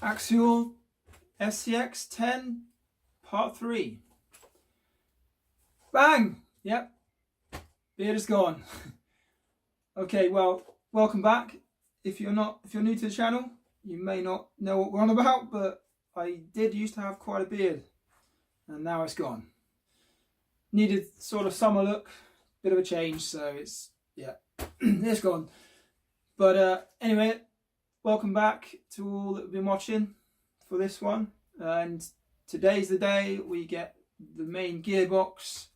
Axial SCX 10 Part 3. Bang! Yep, beard is gone. Okay, well, welcome back. If you're new to the channel, you may not know what we're on about, but I did used to have quite a beard, and now it's gone. Needed sort of summer look, bit of a change, so it's it's gone. But anyway, welcome back to all that have been watching for this one, and today's the day we get the main gearbox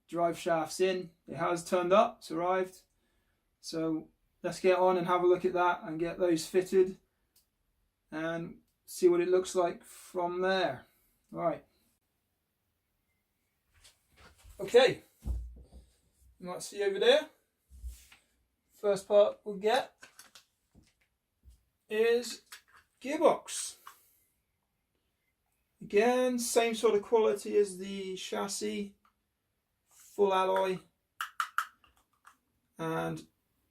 drive shafts in. It has turned up, it's arrived, so let's get on and have a look at that and get those fitted and see what it looks like from there. Right, okay, you might see over there, first part we'll get is gearbox. Again, same sort of quality as the chassis, full alloy and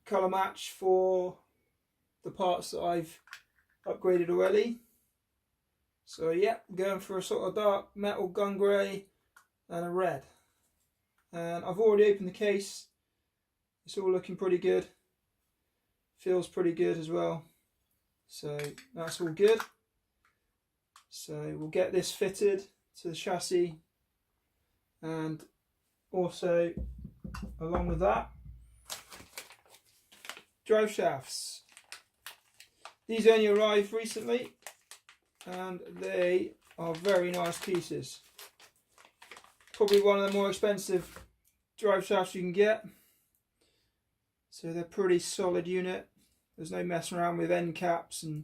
colour match for the parts that I've upgraded already. So yeah, going for a sort of dark metal gun grey and a red. And I've already opened the case, it's all looking pretty good, feels pretty good as well. So that's all good. So we'll get this fitted to the chassis, and also along with that, drive shafts. These only arrived recently and they are very nice pieces. Probably one of the more expensive drive shafts you can get. So they're pretty solid unit. There's no messing around with end caps and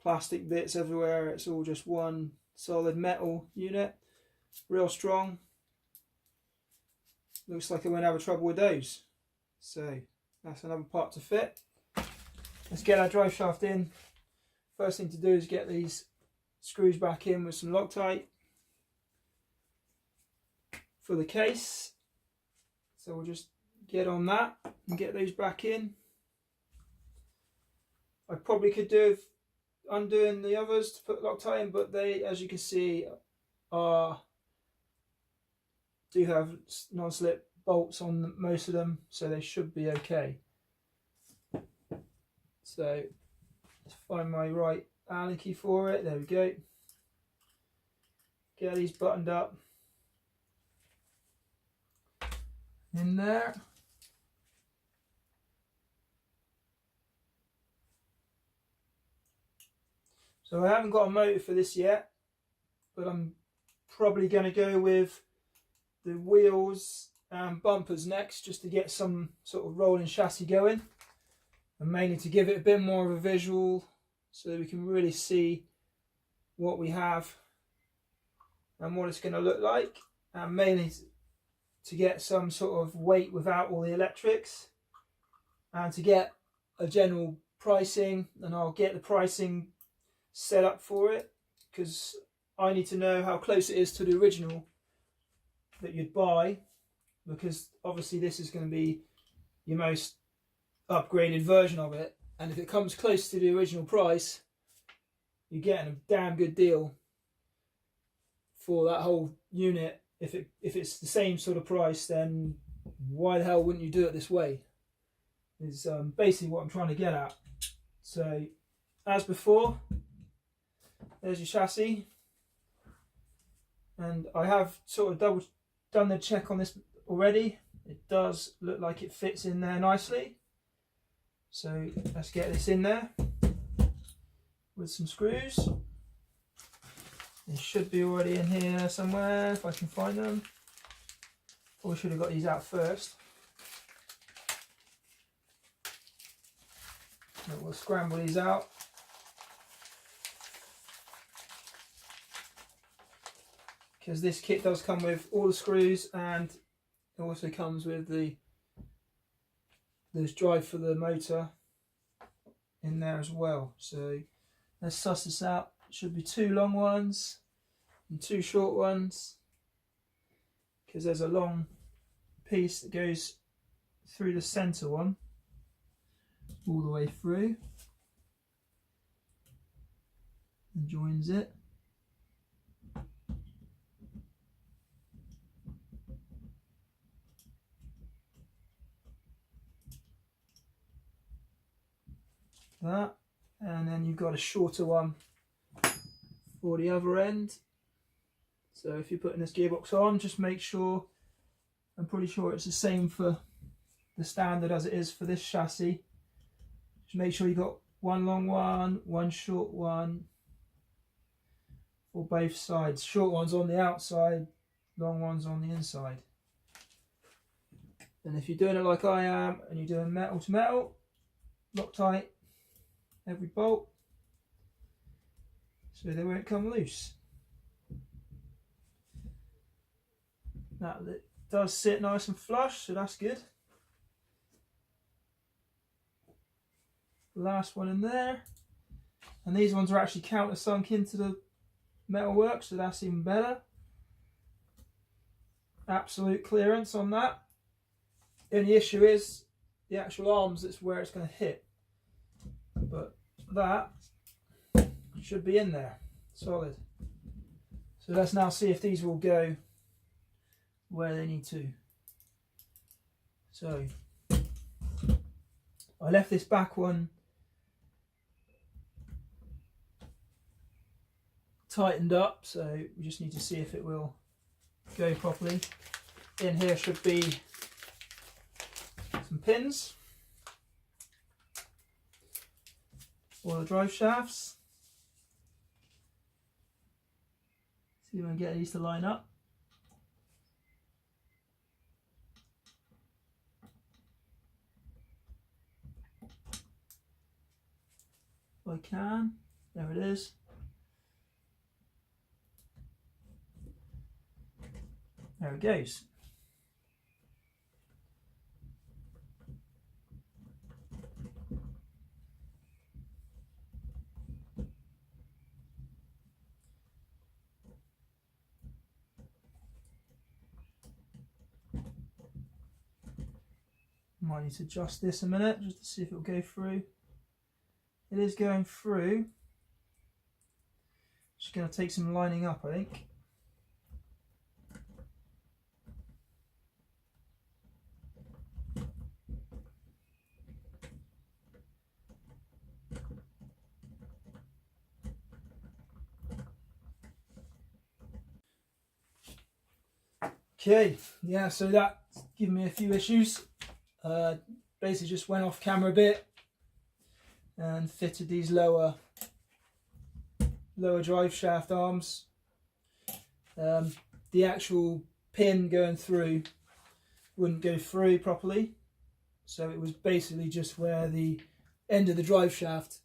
plastic bits everywhere. It's all just one solid metal unit, real strong. Looks like I won't have trouble with those. So that's another part to fit. Let's get our drive shaft in. First thing to do is get these screws back in with some Loctite for the case. So we'll just get on that and get those back in. I probably could do with undoing the others to put Loctite in, but they, as you can see, do have non-slip bolts on most of them, so they should be okay. So let's find my right Allen key for it. There we go. Get these buttoned up in there. So I haven't got a motor for this yet, but I'm probably going to go with the wheels and bumpers next, just to get some sort of rolling chassis going, and mainly to give it a bit more of a visual so that we can really see what we have and what it's going to look like, and mainly to get some sort of weight without all the electrics, and to get a general pricing. And I'll get the pricing set up for it, because I need to know how close it is to the original that you'd buy, because obviously this is going to be your most upgraded version of it, and if it comes close to the original price, you're getting a damn good deal for that whole unit. If it's the same sort of price, then why the hell wouldn't you do it this way, is basically what I'm trying to get at. So as before, there's your chassis, and I have sort of done the check on this already. It does look like it fits in there nicely, so let's get this in there with some screws. They should be already in here somewhere if I can find them. Probably should have got these out first, but we'll scramble these out. Because this kit does come with all the screws, and it also comes with this drive for the motor in there as well. So let's suss this out. It should be 2 long ones and 2 short ones, because there's a long piece that goes through the center one all the way through. and joins it. That, and then you've got a shorter one for the other end. So if you're putting this gearbox on, just make sure, I'm pretty sure it's the same for the standard as it is for this chassis. Just make sure you've got one long one, one short one for both sides. Short ones on the outside, long ones on the inside. And if you're doing it like I am and you're doing metal to metal, Loctite every bolt so they won't come loose. Now it does sit nice and flush, so that's good. Last one in there, and these ones are actually countersunk into the metalwork, so that's even better. Absolute clearance on that. The only issue is the actual arms, that's where it's going to hit, but that should be in there solid. So let's now see if these will go where they need to. So I left this back one tightened up, so we just need to see if it will go properly. In here should be some pins for the drive shafts. See if I can get these to line up. If I can, there it is. There it goes. Might need to adjust this a minute just to see if it will go through. It is going through. Just going to take some lining up, I think. Okay, yeah, so that's given me a few issues. Basically just went off camera a bit and fitted these lower drive shaft arms. The actual pin going through wouldn't go through properly, so it was basically just where the end of the drive shaft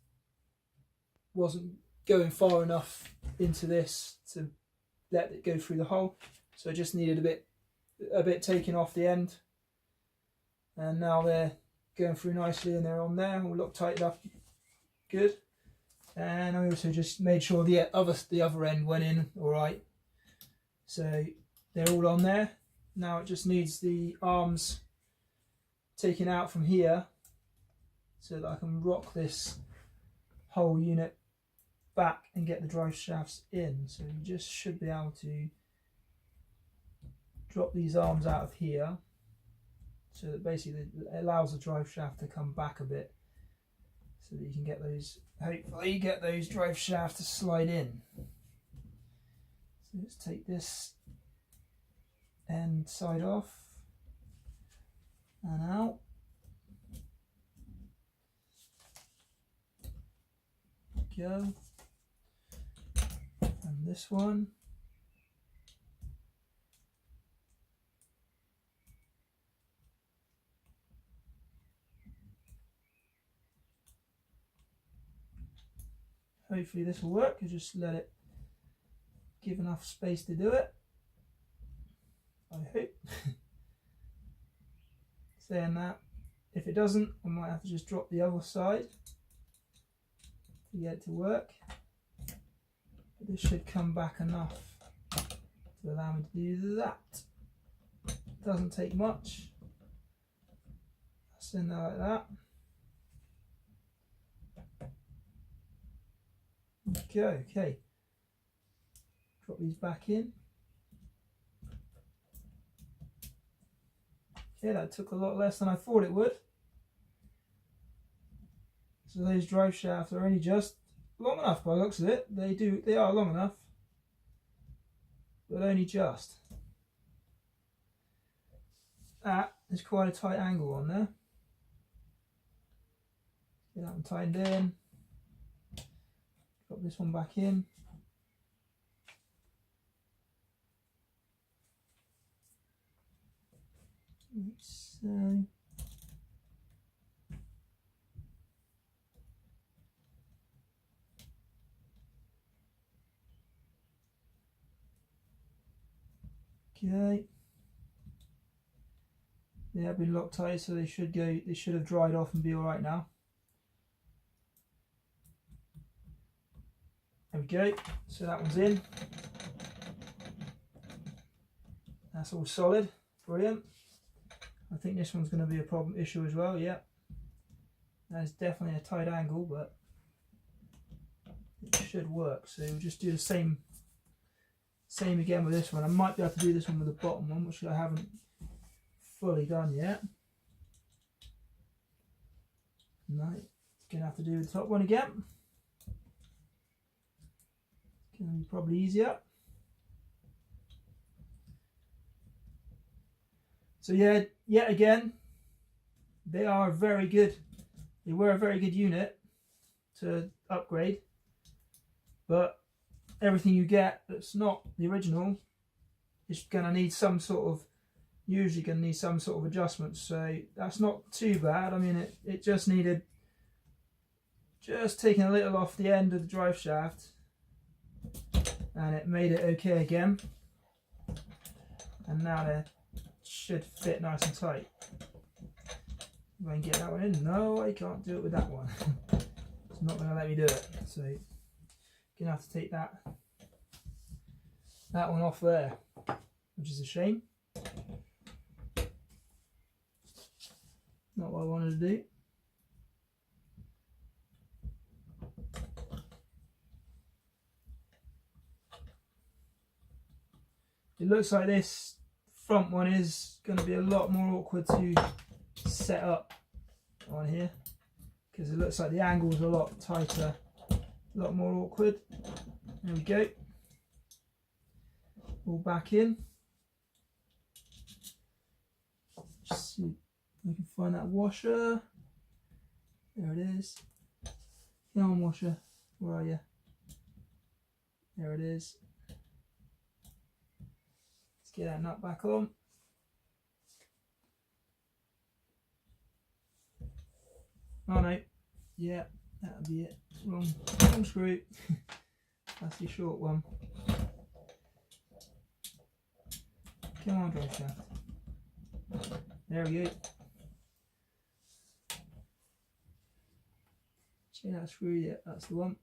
wasn't going far enough into this to let it go through the hole. So it just needed a bit taken off the end, and now they're going through nicely and they're on there, all Loctited up good. And I also just made sure the other end went in all right, so they're all on there. Now it just needs the arms taken out from here so that I can rock this whole unit back and get the drive shafts in. So you just should be able to drop these arms out of here, so that basically it allows the drive shaft to come back a bit, so that you can get those, hopefully get those drive shafts to slide in. So let's take this end side off and out. Go. And this one. Hopefully this will work. You just let it give enough space to do it, I hope. Saying that, if it doesn't, I might have to just drop the other side to get it to work. But this should come back enough to allow me to do that. Doesn't take much. That's in there like that. Okay. Drop these back in. Okay, that took a lot less than I thought it would. So those drive shafts are only just long enough by the looks of it. They are long enough, but only just. That is quite a tight angle on there. Get that one tightened in. Drop this one back in. So okay. They have been locked tight, so they should have dried off and be alright now. There we go. So that one's in. That's all solid. Brilliant. I think this one's going to be a issue as well. Yeah. That is definitely a tight angle, but it should work. So we'll just do the same again with this one. I might be able to do this one with the bottom one, which I haven't fully done yet. No, gonna have to do the top one again. Gonna be probably easier. So yeah, yet again, they are very good. They were a very good unit to upgrade, but everything you get that's not the original is gonna need usually going to need some sort of adjustment. So that's not too bad. I mean, it just needed taking a little off the end of the drive shaft, and it made it okay again. And now they should fit nice and tight. If I can get that one in. No, I can't do it with that one. It's not going to let me do it. So gonna have to take that one off there, which is a shame. Not what I wanted to do. It looks like this front one is going to be a lot more awkward to set up on here, because it looks like the angle's a lot tighter, a lot more awkward. There we go. All back in. Just see if we can find that washer. There it is. Come on, washer. Where are you? There it is. Let's get that nut back on. Oh no. Yeah, that'll be it. Wrong screw. That's the short one. Come on, drive shaft. There we go. See that screw? Yeah, that's the one.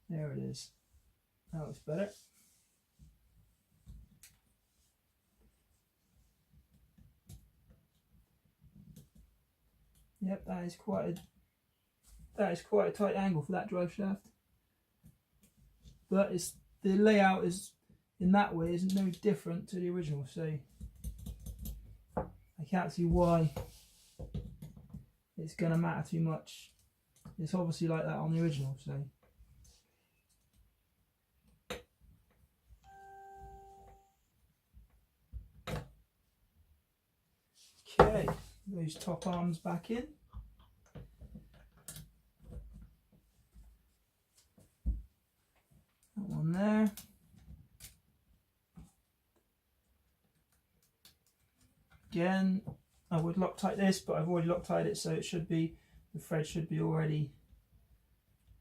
There it is. That looks better. Yep, that is quite a tight angle for that drive shaft. But the layout is in that way isn't no different to the original, so I can't see why it's going to matter too much. It's obviously like that on the original, so. Okay, those top arms back in. That one there. Again, I would Loctite this, but I've already Loctite it, so it should be, the thread should be already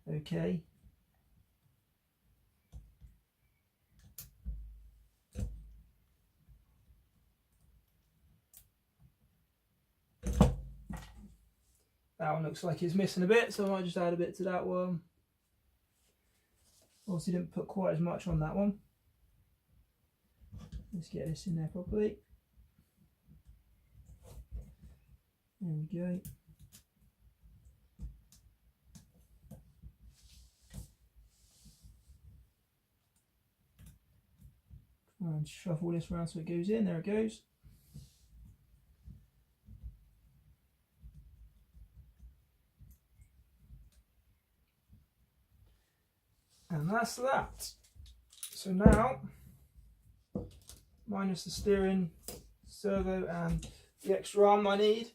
okay. That one looks like it's missing a bit, so I might just add a bit to that one. Obviously didn't put quite as much on that one. Let's get this in there properly. There we go. and shuffle this around so it goes in. There it goes. And that's that. So now, minus the steering, servo and the extra arm I need,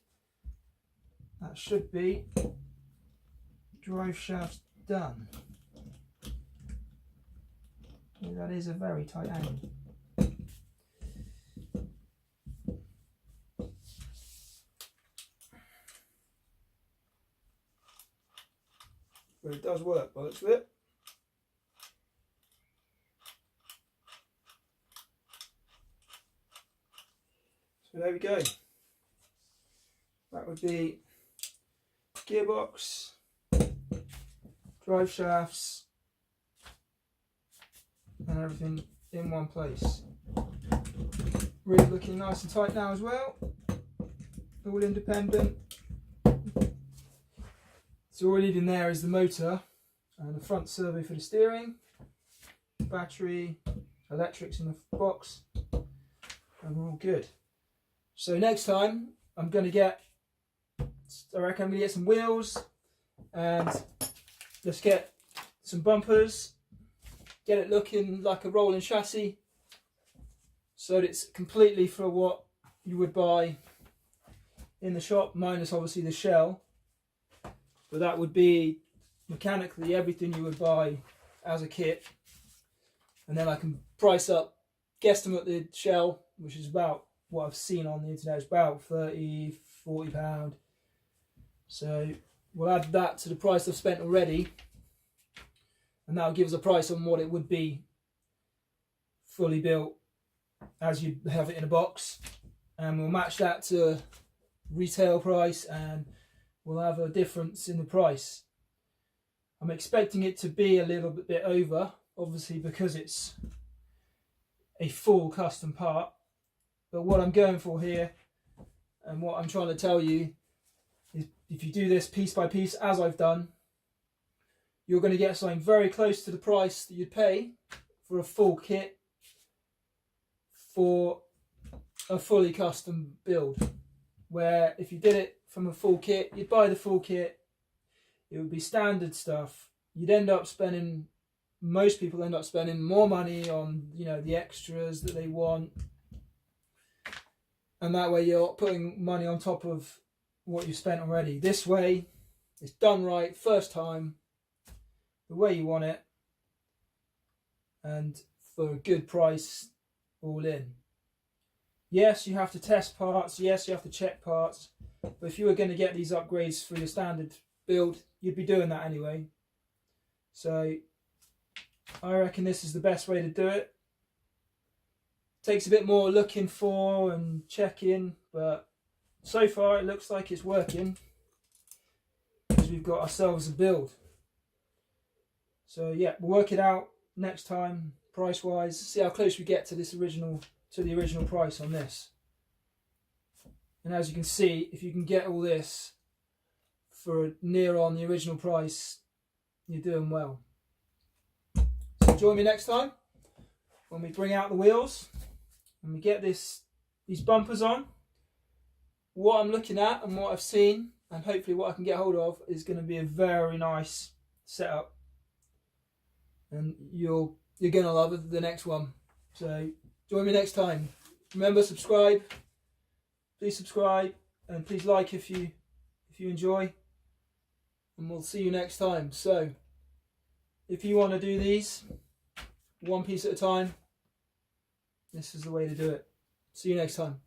that should be drive shaft done. Okay, that is a very tight angle. But it does work by the looks of it. So there we go. That would be gearbox, drive shafts, and everything in one place. Really looking nice and tight now as well. All independent. So all we need in there is the motor and the front servo for the steering, battery, electrics in the box, and we're all good. So next time I reckon I'm going to get some wheels and let's get some bumpers, get it looking like a rolling chassis so that it's completely for what you would buy in the shop, minus obviously the shell, but that would be mechanically everything you would buy as a kit. And then I can price up, guesstimate the shell, which is about what I've seen on the internet, is about £30–40. So we'll add that to the price I've spent already, and that'll give us a price on what it would be fully built as you have it in a box, and we'll match that to retail price and we'll have a difference in the price. I'm expecting it to be a little bit over, obviously because it's a full custom part. But what I'm going for here, and what I'm trying to tell you, is if you do this piece by piece, as I've done, you're going to get something very close to the price that you'd pay for a full kit for a fully custom build. Where if you did it from a full kit, you'd buy the full kit, it would be standard stuff. You'd end up spending, most people end up spending more money on, you know, the extras that they want. And that way you're putting money on top of what you've spent already. This way, it's done right, first time, the way you want it, and for a good price, all in. Yes, you have to test parts, yes, you have to check parts, but if you were going to get these upgrades for your standard build, you'd be doing that anyway. So, I reckon this is the best way to do it. Takes a bit more looking for and checking, but so far it looks like it's working because we've got ourselves a build. So yeah, we'll work it out next time, price wise, see how close we get to the original price on this. And as you can see, if you can get all this for near on the original price, you're doing well. So join me next time when we bring out the wheels and we get these bumpers on. What I'm looking at and what I've seen, and hopefully what I can get hold of, is going to be a very nice setup, and you're going to love the next one. So join me next time. Remember, subscribe, please subscribe, and please like if you enjoy, and we'll see you next time. So if you want to do these one piece at a time, this is the way to do it. See you next time.